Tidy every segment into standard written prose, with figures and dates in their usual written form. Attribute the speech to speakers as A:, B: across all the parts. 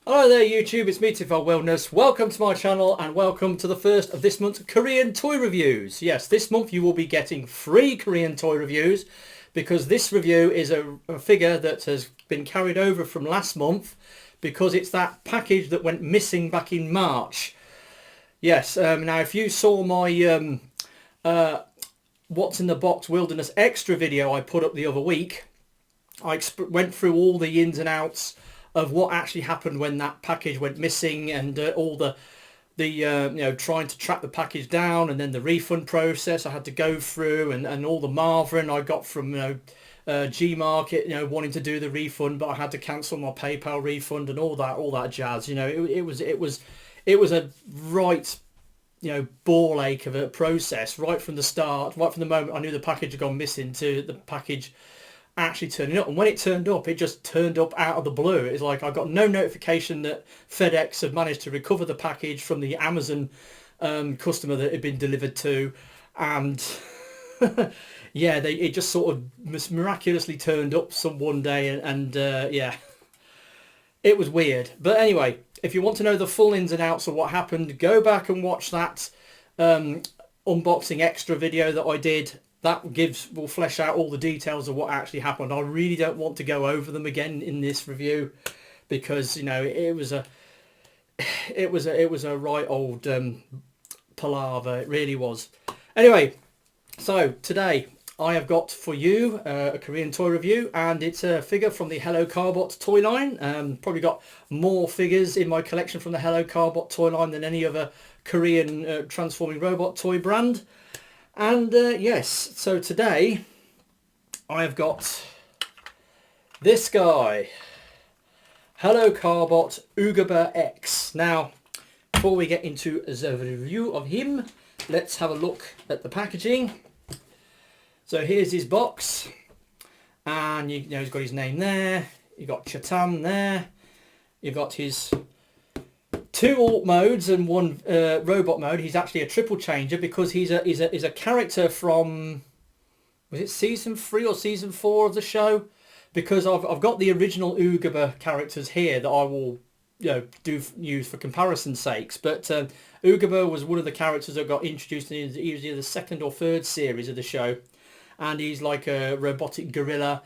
A: Hello there YouTube, it's me Tifel Wellness. Welcome to my channel and welcome to the first of this month's Korean toy reviews. Yes, this month you will be getting free Korean toy reviews because this review is a figure that has been carried over from last month because it's that package that went missing back in March. Yes, now if you saw my What's in the Box Wilderness Extra video I put up the other week, I went through all the ins and outs of what actually happened when that package went missing and all the trying to track the package down, and then the refund process I had to go through, and all the marveling I got from G Market, wanting to do the refund, but I had to cancel my PayPal refund and all that jazz. It was a right ball ache of a process right from the start, right from the moment I knew the package had gone missing to the package actually turning up. And when it turned up, it just turned up out of the blue. It's like I got no notification that FedEx had managed to recover the package from the Amazon customer that it had been delivered to, and yeah, it just sort of miraculously turned up some one day, and yeah, it was weird. But anyway, if you want to know the full ins and outs of what happened, go back and watch that unboxing extra video that I did. That will flesh out all the details of what actually happened. I really don't want to go over them again in this review because it was a right old palaver. It really was. Anyway, so today I have got for you a Korean toy review, and it's a figure from the Hello Carbot toy line. Probably got more figures in my collection from the Hello Carbot toy line than any other Korean transforming robot toy brand. And yes, so today I have got this guy, Hello Carbot Ugaba X. Now, before we get into the review of him, let's have a look at the packaging. So here's his box, and he's got his name there. You've got Chatam there. You've got his two alt modes and one robot mode. He's actually a triple changer because he's a character from, was it season 3 or season 4 of the show? Because I've got the original Ugaba characters here that I will use for comparison's sakes. But Ugaba was one of the characters that got introduced in either the second or third series of the show, and he's like a robotic gorilla,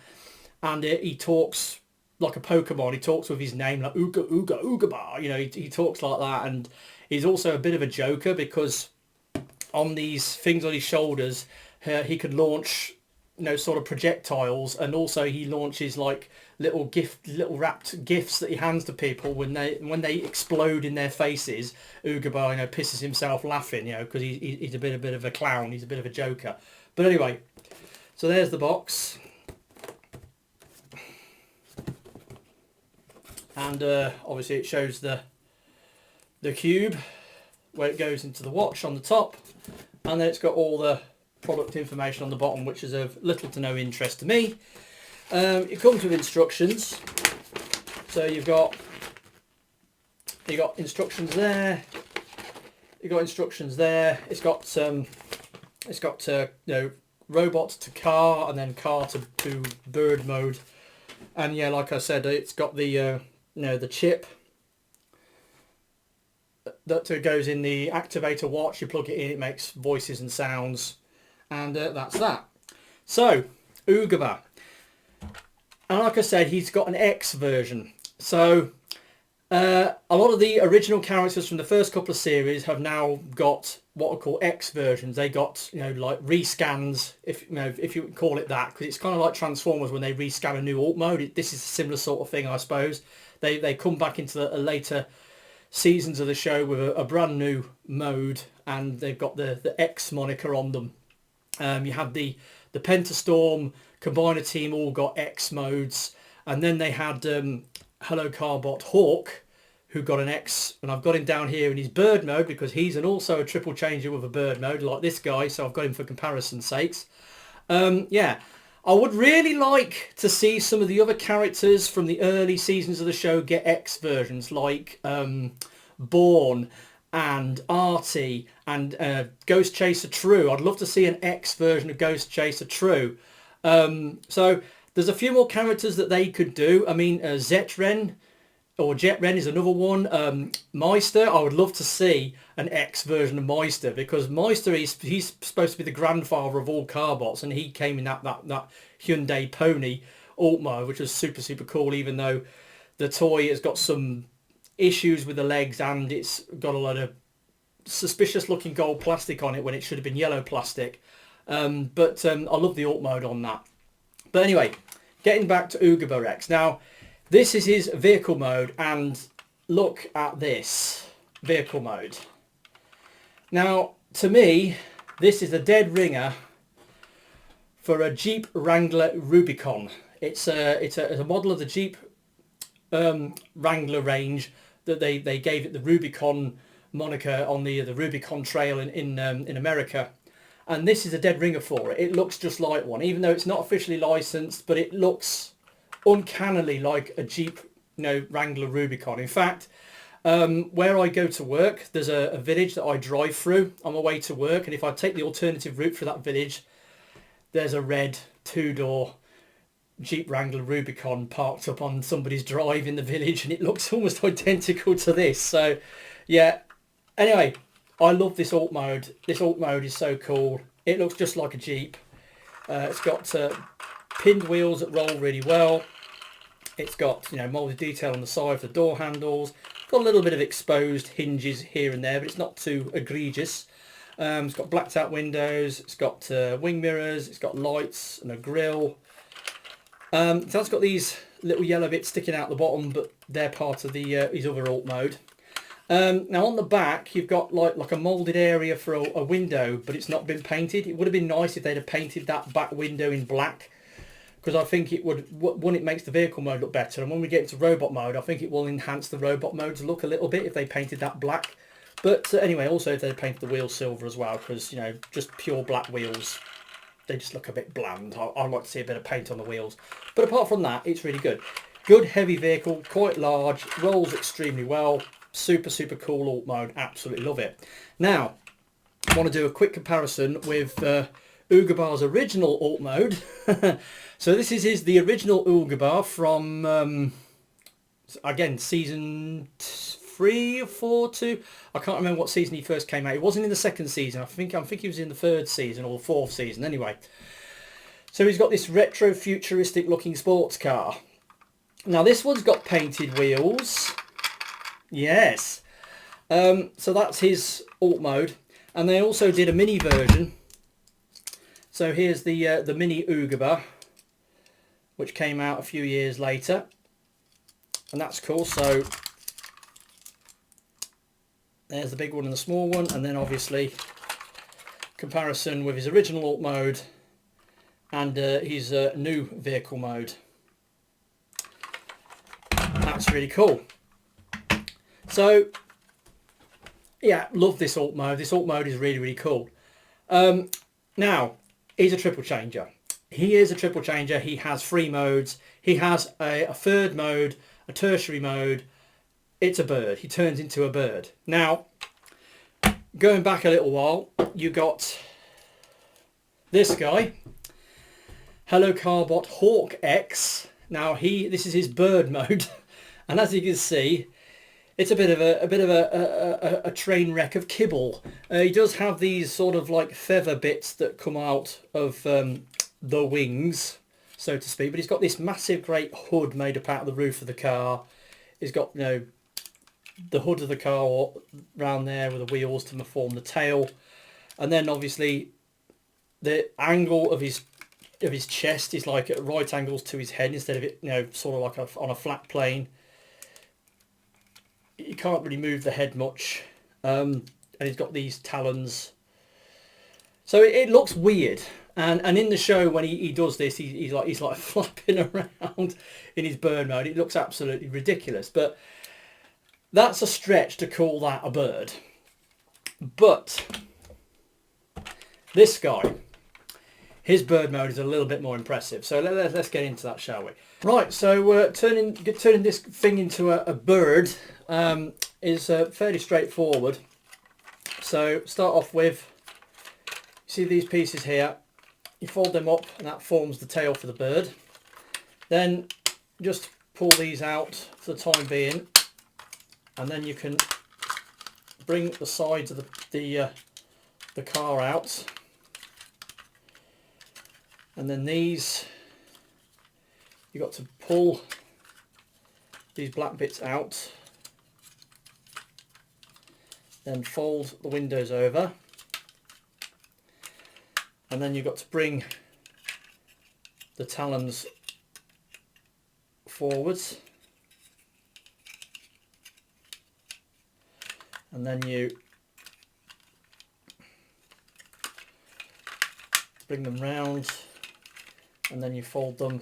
A: and he talks like a Pokemon. He talks with his name, like Ooga Ooga Ugaba. He talks like that, and he's also a bit of a joker because on these things on his shoulders, he could launch, sort of projectiles, and also he launches like little wrapped gifts that he hands to people when they explode in their faces. Ugaba, pisses himself laughing, because he's a bit of a clown. He's a bit of a joker. But anyway, so there's the box. And obviously it shows the cube where it goes into the watch on the top, and then it's got all the product information on the bottom, which is of little to no interest to me. It comes with instructions, so you got instructions there. You got instructions there. It's got robot to car, and then car to bird mode. And yeah, like I said, it's got the the chip that goes in the activator watch. You plug it in, it makes voices and sounds, and that's that. So Ugaba, and like I said, he's got an X version. So a lot of the original characters from the first couple of series have now got what are called X versions. They got like rescans, if you call it that, because it's kind of like Transformers when they rescan a new alt mode. This is a similar sort of thing, I suppose. They come back into the later seasons of the show with a brand new mode, and they've got the X moniker on them. You have the Pentastorm Combiner team all got X modes, and then they had Hello Carbot Hawk, who got an X, and I've got him down here in his bird mode because he's also a triple changer with a bird mode like this guy, so I've got him for comparison's sakes. Yeah, I would really like to see some of the other characters from the early seasons of the show get X versions, like Born and Artie and Ghost Chaser True. I'd love to see an X version of Ghost Chaser True. So there's a few more characters that they could do. I mean, Zetren or Jet Ren is another one. Meister, I would love to see an X version of Meister, because Meister he's supposed to be the grandfather of all Carbots, and he came in that Hyundai Pony alt mode, which was super cool, even though the toy has got some issues with the legs and it's got a lot of suspicious looking gold plastic on it when it should have been yellow plastic. But I love the alt mode on that. But anyway, getting back to Ugaba X. Now, this is his vehicle mode, and look at this vehicle mode. Now, to me, this is a dead ringer for a Jeep Wrangler Rubicon. It's a model of the Jeep Wrangler range that they gave it the Rubicon moniker on the Rubicon Trail in America. And this is a dead ringer for it. It looks just like one, even though it's not officially licensed, but it looks uncannily like a Jeep, Wrangler Rubicon. In fact, where I go to work, there's a village that I drive through on my way to work, and if I take the alternative route for that village, there's a red 2-door Jeep Wrangler Rubicon parked up on somebody's drive in the village, and it looks almost identical to this. So, yeah. Anyway, I love this alt mode. This alt mode is so cool. It looks just like a Jeep. It's got pinned wheels that roll really well. It's got, moulded detail on the side for the door handles. Got a little bit of exposed hinges here and there, but it's not too egregious. It's got blacked out windows. It's got wing mirrors. It's got lights and a grille. So it's got these little yellow bits sticking out the bottom, but they're part of his other alt mode. Now on the back you've got like a moulded area for a window, but it's not been painted. It would have been nice if they'd have painted that back window in black, because I think it would, one, it makes the vehicle mode look better, and when we get into robot mode I think it will enhance the robot mode's look a little bit if they painted that black. But anyway, also if they painted the wheels silver as well, because just pure black wheels, they just look a bit bland. I'd like to see a bit of paint on the wheels, but apart from that, it's really good. Good heavy vehicle, quite large, rolls extremely well. Super cool alt mode, absolutely love it. Now I want to do a quick comparison with Ugaba's original alt mode. So this is the original Ugaba from again season 3 or 4 2. I can't remember what season he first came out. He wasn't in the second season. I think he was in the 3rd season or the 4th season anyway. So he's got this retro futuristic looking sports car. Now this one's got painted wheels. Yes. So that's his alt mode, and they also did a mini version. So here's the mini Ugaba, which came out a few years later, and that's cool. So there's the big one and the small one, and then obviously comparison with his original alt mode and his new vehicle mode. That's really cool. So yeah, love this alt mode. This alt mode is really cool. Now he's a triple changer. He is a triple changer. He has 3 modes. He has a third mode, a tertiary mode. It's a bird. He turns into a bird. Now going back a little while, you got this guy, Hello Carbot Hawk X. Now this is his bird mode, and as you can see, it's a bit of a train wreck of kibble. He does have these sort of like feather bits that come out of the wings, so to speak. But he's got this massive great hood made up out of the roof of the car. He's got the hood of the car around there with the wheels to form the tail, and then obviously the angle of his chest is like at right angles to his head instead of it sort of like on a flat plane. You can't really move the head much, and he's got these talons, so it looks weird. And in the show when he does this, he's like flapping around in his bird mode. It looks absolutely ridiculous, but that's a stretch to call that a bird. But this guy, his bird mode is a little bit more impressive. So let's get into that, shall we? Right, so turning this thing into a bird is fairly straightforward. So start off with, you see these pieces here, you fold them up and that forms the tail for the bird. Then just pull these out for the time being, and then you can bring the sides of the car out, and then these, you've got to pull these black bits out, then fold the windows over, and then you've got to bring the talons forwards, and then you bring them round, and then you fold them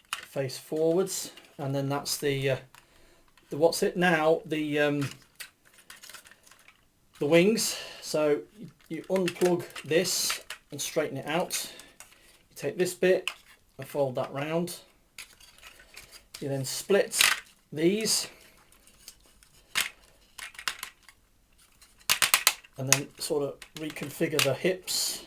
A: face forwards, and then that's the what's it now, the wings. So you unplug this and straighten it out. You take this bit and fold that round. You then split these, and then sort of reconfigure the hips.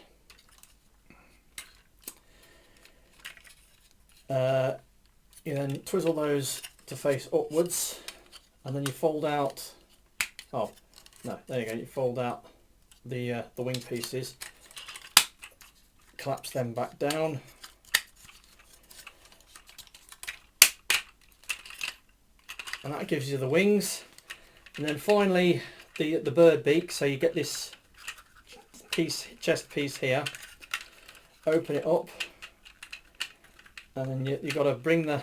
A: You then twizzle those to face upwards, and then you fold out, oh no, there you go, you fold out the wing pieces, collapse them back down, and that gives you the wings. And then finally the bird beak. So you get this piece, chest piece here, open it up, and then you've got to bring the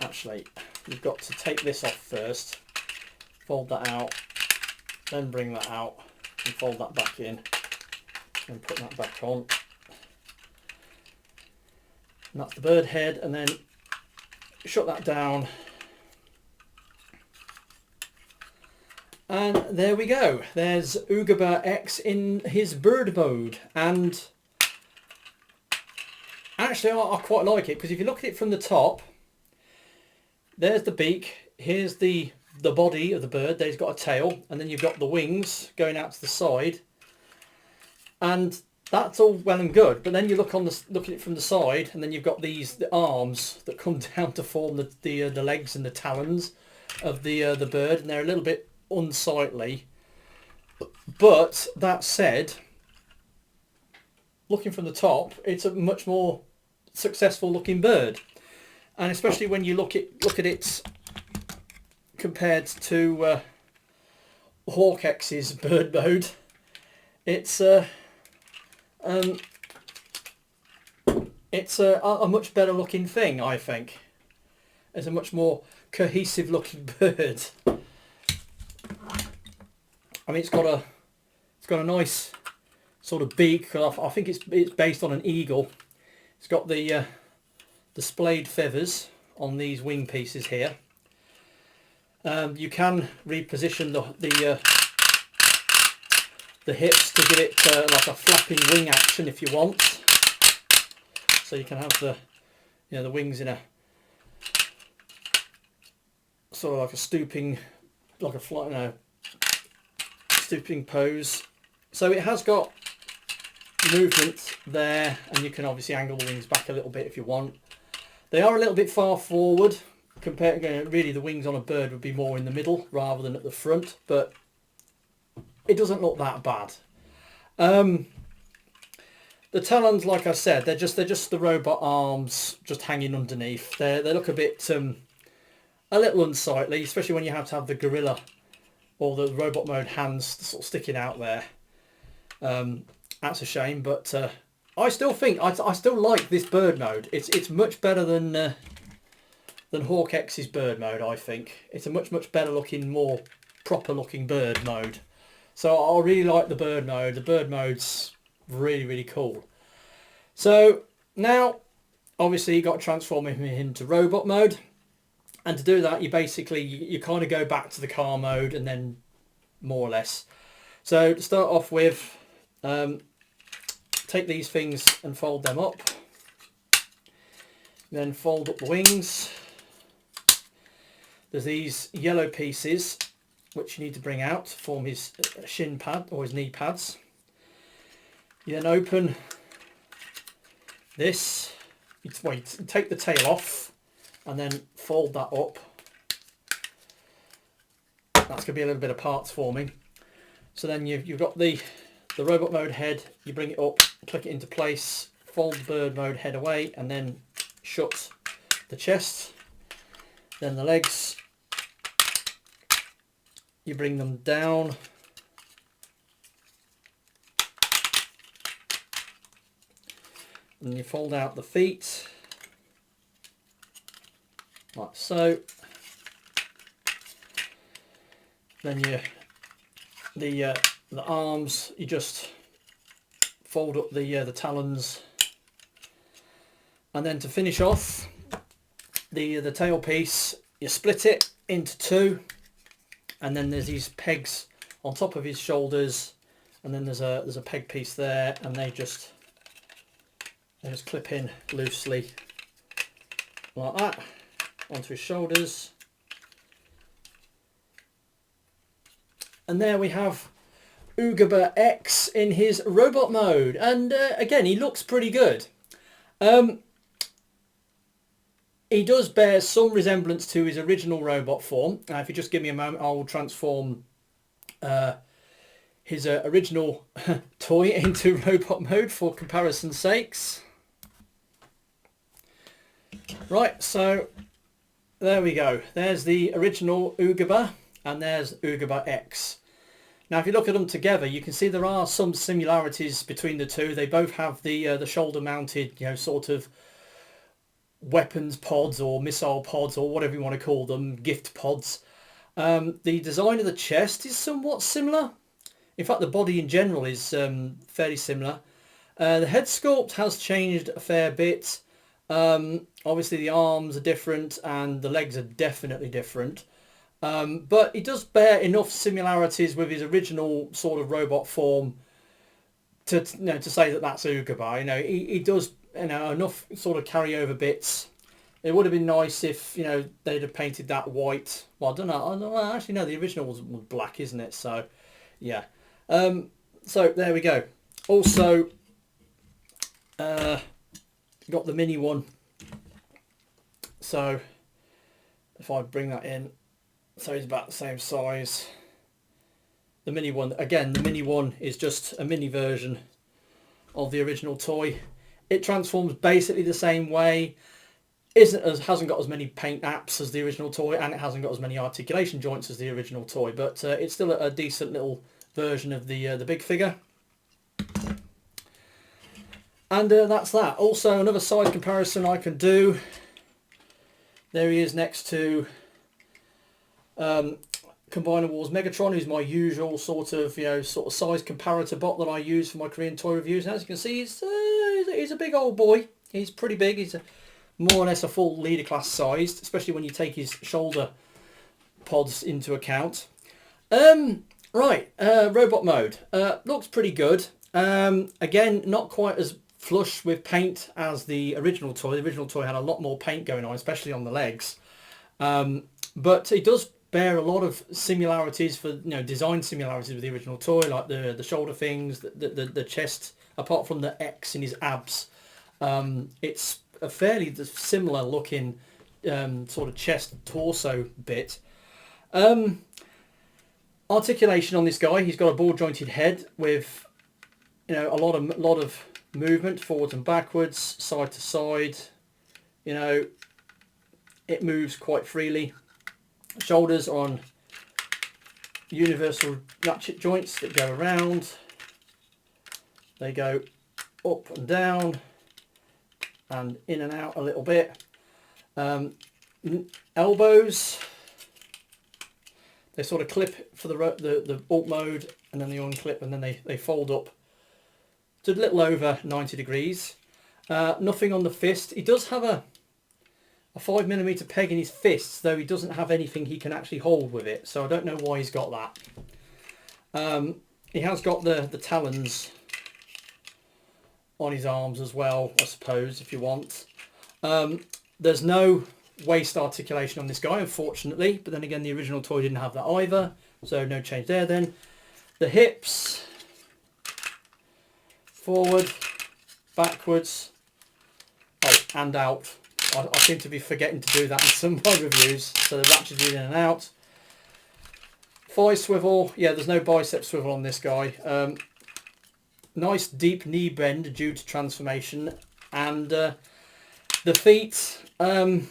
A: actually you've got to take this off first, fold that out, then bring that out and fold that back in and put that back on. And that's the bird head, and then shut that down, and there we go. There's Ugaba X in his bird mode. And actually I quite like it, because if you look at it from the top, there's the beak, here's the body of the bird, there's got a tail, and then you've got the wings going out to the side, and that's all well and good. But then you look at it from the side, and then you've got the arms that come down to form the legs and the talons of the bird, and they're a little bit unsightly. But that said, looking from the top, it's a much more successful looking bird, and especially when you look at it compared to Hawk X's bird mode, it's a much better looking thing, I think. It's a much more cohesive looking bird. I mean, it's got a nice sort of beak. I think it's based on an eagle. It's got the splayed feathers on these wing pieces here. You can reposition the hips to give it like a flapping wing action if you want. So you can have the wings in a sort of like a stooping, like a fly, stooping pose. So it has got movement there, and you can obviously angle the wings back a little bit if you want. They are a little bit far forward compared. Really, the wings on a bird would be more in the middle rather than at the front, but it doesn't look that bad. The talons, like I said, they're just the robot arms just hanging underneath. They look a bit a little unsightly, especially when you have to have the gorilla or the robot mode hands sort of sticking out there. That's a shame, but I still think I still like this bird mode. It's much better than Hawk X's bird mode. I think it's a much better looking, more proper looking bird mode. So I really like the bird mode. The bird mode's really cool. So now, obviously, you got to transform him into robot mode, and to do that, you basically you kind of go back to the car mode, and then more or less. So to start off with, take these things and fold them up. Then fold up the wings. There's these yellow pieces which you need to bring out to form his shin pad or his knee pads. You then open this, you take the tail off and then fold that up. That's going to be a little bit of parts forming. So then you've got the robot mode head, you bring it up, click it into place, fold the bird mode head away and then shut the chest. Then the legs, you bring them down. And you fold out the feet, like so. Then the arms, you just fold up the talons, and then to finish off the tail piece, you split it into two, and then there's these pegs on top of his shoulders, and then there's a peg piece there, and they just clip in loosely like that onto his shoulders. And there we have Ugaba X in his robot mode, and again, he looks pretty good. He does bear some resemblance to his original robot form. If you just give me a moment, I will transform his original toy into robot mode for comparison's sakes. Right, so there we go. There's the original Ugaba, and there's Ugaba X. Now, if you look at them together, you can see there are some similarities between the two. They both have the shoulder-mounted, sort of weapons pods or missile pods or whatever you want to call them, gift pods. The design of the chest is somewhat similar. In fact, the body in general is fairly similar. The head sculpt has changed a fair bit. Obviously, the arms are different and the legs are definitely different. But it does bear enough similarities with his original sort of robot form to say that that's Ugaba. He does enough sort of carryover bits. It would have been nice if they'd have painted that white. Well, I don't know. Actually, no, the original was black, isn't it? So, yeah. So there we go. Also, got the mini one. So if I bring that in. So he's about the same size. The mini one, again, the mini one is just a mini version of the original toy. It transforms basically the same way. Hasn't got as many paint apps as the original toy, and it hasn't got as many articulation joints as the original toy, but it's still a decent little version of the big figure. And that's that. Also, another size comparison I can do. There he is next to Combiner Wars Megatron, who's my usual sort of size comparator bot that I use for my Korean toy reviews. And as you can see, he's a big old boy. He's pretty big. He's more or less a full leader class sized, especially when you take his shoulder pods into account. Right, robot mode looks pretty good. Again, not quite as flush with paint as the original toy. The original toy had a lot more paint going on, especially on the legs. But it does bear a lot of similarities for design similarities with the original toy, like the shoulder things, the chest. Apart from the X in his abs, it's a fairly similar looking sort of chest torso bit. Articulation on this guy, he's got a ball jointed head with a lot of movement forwards and backwards, side to side. It moves quite freely. Shoulders are on universal ratchet joints that go around. They go up and down and in and out a little bit. Elbows, they sort of clip for the alt mode, and then they unclip, and then they fold up to a little over 90 degrees. Nothing on the fist. He does have a 5mm peg in his fists, though he doesn't have anything he can actually hold with it, so I don't know why he's got that. He has got the talons on his arms as well, I suppose, if you want. There's no waist articulation on this guy, unfortunately, but then again, the original toy didn't have that either, so no change there then. The hips forward, backwards, oh, and out. I seem to be forgetting to do that in some of my reviews. So the ratchet in and out. Thigh swivel, yeah, there's no bicep swivel on this guy. Nice deep knee bend due to transformation. And the feet, they're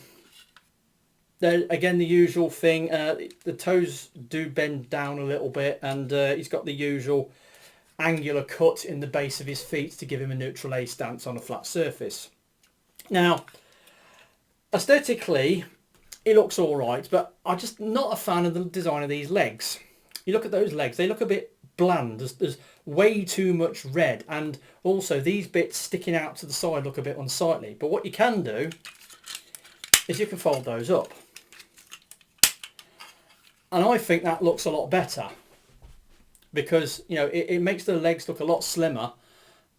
A: again the usual thing. The toes do bend down a little bit, and he's got the usual angular cut in the base of his feet to give him a neutral A stance on a flat surface. Now, aesthetically, he looks all right, but I'm just not a fan of the design of these legs. You look at those legs, they look a bit bland. There's way too much red, and also these bits sticking out to the side look a bit unsightly. But what you can do is you can fold those up, and I think that looks a lot better, because you know it makes the legs look a lot slimmer,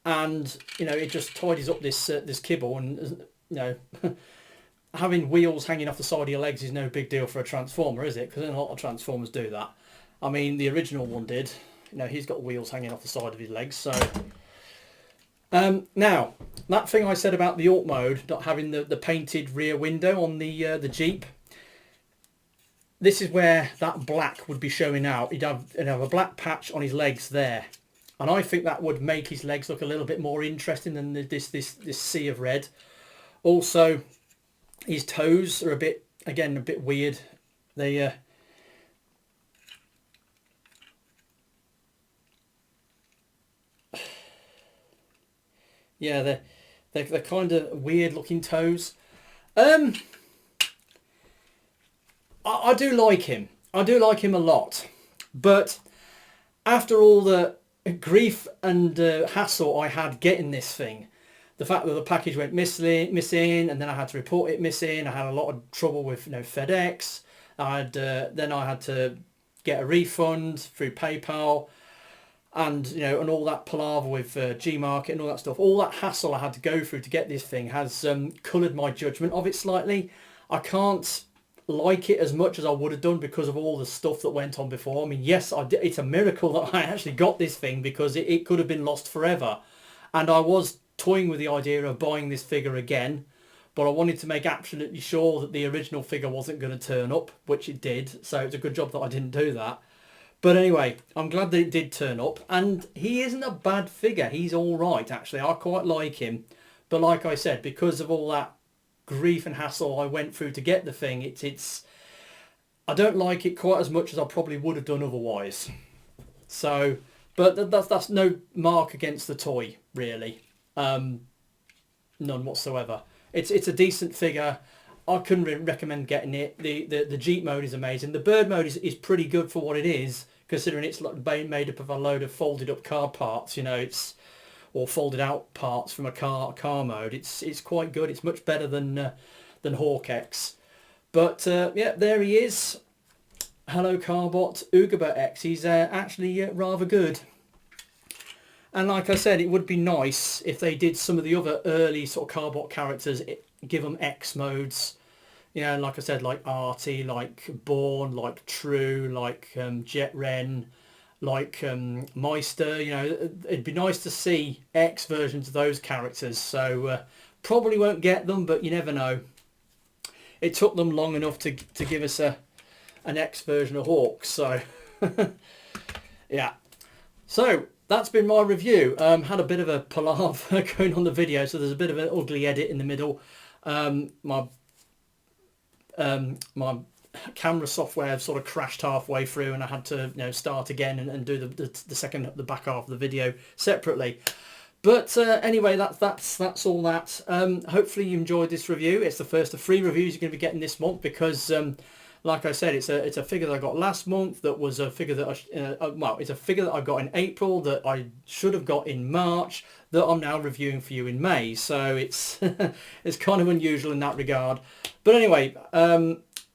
A: and you know it just tidies up this this kibble. And you know having wheels hanging off the side of your legs is no big deal for a transformer, is it? Because a lot of transformers do that. I mean, the original one did. You know, he's got wheels hanging off the side of his legs. So now that thing I said about the alt mode not having the painted rear window on the Jeep, this is where that black would be showing out. He'd have a black patch on his legs there, and I think that would make his legs look a little bit more interesting than this sea of red. Also, his toes are a bit weird. They yeah, they're kind of weird looking toes. I do like him. I do like him a lot. But after all the grief and hassle I had getting this thing, the fact that the package went missing, and then I had to report it missing, I had a lot of trouble with FedEx. Then I had to get a refund through PayPal, and and all that palaver with Gmarket and all that stuff. All that hassle I had to go through to get this thing has coloured my judgment of it slightly. I can't like it as much as I would have done because of all the stuff that went on before. I mean, yes, it's a miracle that I actually got this thing, because it could have been lost forever. And I was toying with the idea of buying this figure again, but I wanted to make absolutely sure that the original figure wasn't going to turn up, which it did. So it's a good job that I didn't do that. But anyway, I'm glad that it did turn up, and he isn't a bad figure. He's all right, actually. I quite like him. But like I said, because of all that grief and hassle I went through to get the thing, it's I don't like it quite as much as I probably would have done otherwise. So, but that's no mark against the toy, really. None whatsoever. It's a decent figure. I couldn't recommend getting it. The Jeep mode is amazing. The bird mode is pretty good for what it is, considering it's made up of a load of folded up car parts. Or folded out parts from a car mode. It's quite good. It's much better than Hawk X. But yeah, there he is. Hello Carbot Ugaba X. He's actually rather good. And like I said, it would be nice if they did some of the other early sort of Carbot characters, give them X modes. Like I said, like Artie, like Born, like True, like Jet Ren, like Meister. It'd be nice to see X versions of those characters. So probably won't get them, but you never know. It took them long enough to give us an X version of Hawk. So yeah. So that's been my review. Had a bit of a palaver going on the video, so there's a bit of an ugly edit in the middle. My camera software sort of crashed halfway through, and I had to start again and do the back half of the video separately. But anyway, that's all that. Hopefully you enjoyed this review. It's the first of 3 reviews you're going to be getting this month, because like I said, it's a figure that I got last month. That was a figure that it's a figure that I got in April that I should have got in March, that I'm now reviewing for you in May. So it's it's kind of unusual in that regard. But anyway,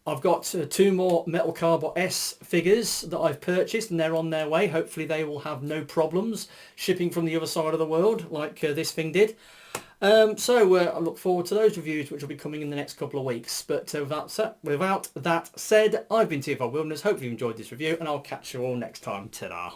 A: I've got 2 more Metal Carbot S figures that I've purchased, and they're on their way. Hopefully they will have no problems shipping from the other side of the world like this thing did. So I look forward to those reviews, which will be coming in the next couple of weeks. But without that said, I've been TFL Wilderness. Hopefully you enjoyed this review, and I'll catch you all next time. Ta-da!